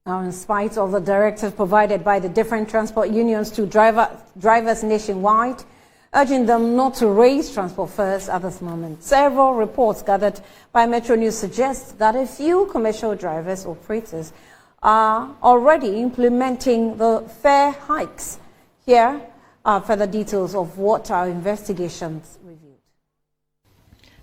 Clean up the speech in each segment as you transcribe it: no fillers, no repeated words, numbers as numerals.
Now, in spite of the directive provided by the different transport unions to drivers nationwide, urging them not to raise transport fares at this moment, several reports gathered by Metro News suggest that a few commercial drivers operators are already implementing the fare hikes. Here are further details of what our investigations revealed.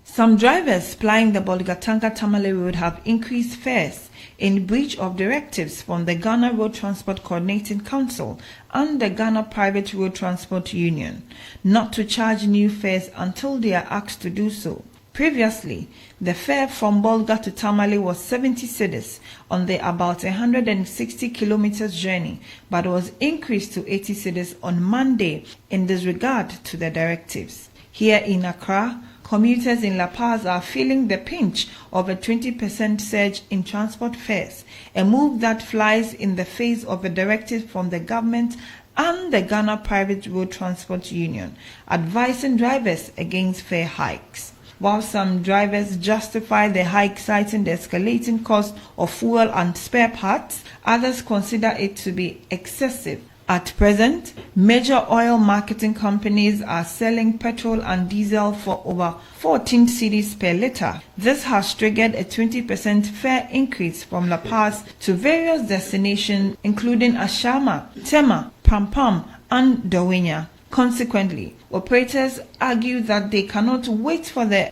Some drivers plying the Bolgatanga-Tamale road have increased fares in breach of directives from the Ghana Road Transport Coordinating Council and the Ghana Private Road Transport Union not to charge new fares until they are asked to do so. Previously, the fare from Bolga to Tamale was 70 cedis on the about 160 kilometers journey, but was increased to 80 cedis on Monday in disregard to the directives. Here in Accra, commuters in La Paz are feeling the pinch of a 20% surge in transport fares, a move that flies in the face of a directive from the government and the Ghana Private Road Transport Union, advising drivers against fare hikes. While some drivers justify the hike citing the escalating cost of fuel and spare parts, others consider it to be excessive. At present, major oil marketing companies are selling petrol and diesel for over 14 cedis per litre. This has triggered a 20% fare increase from La Paz to various destinations including Ashama, Tema, Pampam and Dawenya. Consequently, operators argue that they cannot wait for the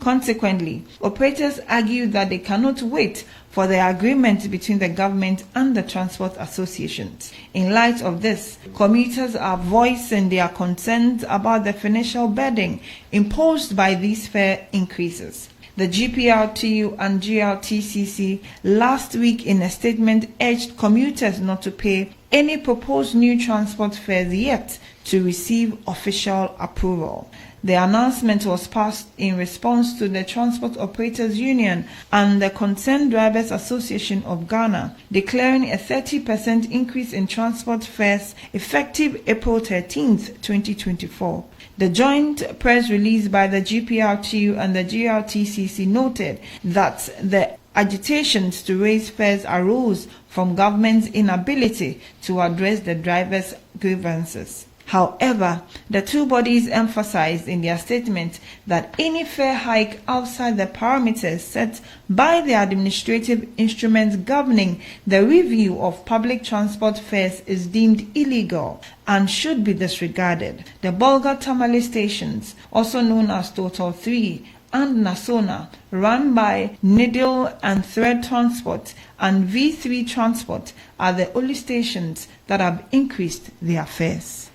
agreement between the government and the transport associations. In light of this, commuters are voicing their concerns about the financial burden imposed by these fare increases. The GPRTU and GRTCC last week in a statement urged commuters not to pay any proposed new transport fares yet to receive official approval. The announcement was passed in response to the Transport Operators Union and the Concerned Drivers Association of Ghana declaring a 30% increase in transport fares effective April 13, 2024. The joint press release by the GPRTU and the GRTCC noted that the agitations to raise fares arose from government's inability to address the drivers' grievances. However, the two bodies emphasized in their statement that any fare hike outside the parameters set by the administrative instruments governing the review of public transport fares is deemed illegal and should be disregarded. The Bolga-Tamale stations, also known as Total 3 and Nasona, run by Needle and Thread Transport and V3 Transport, are the only stations that have increased their fares.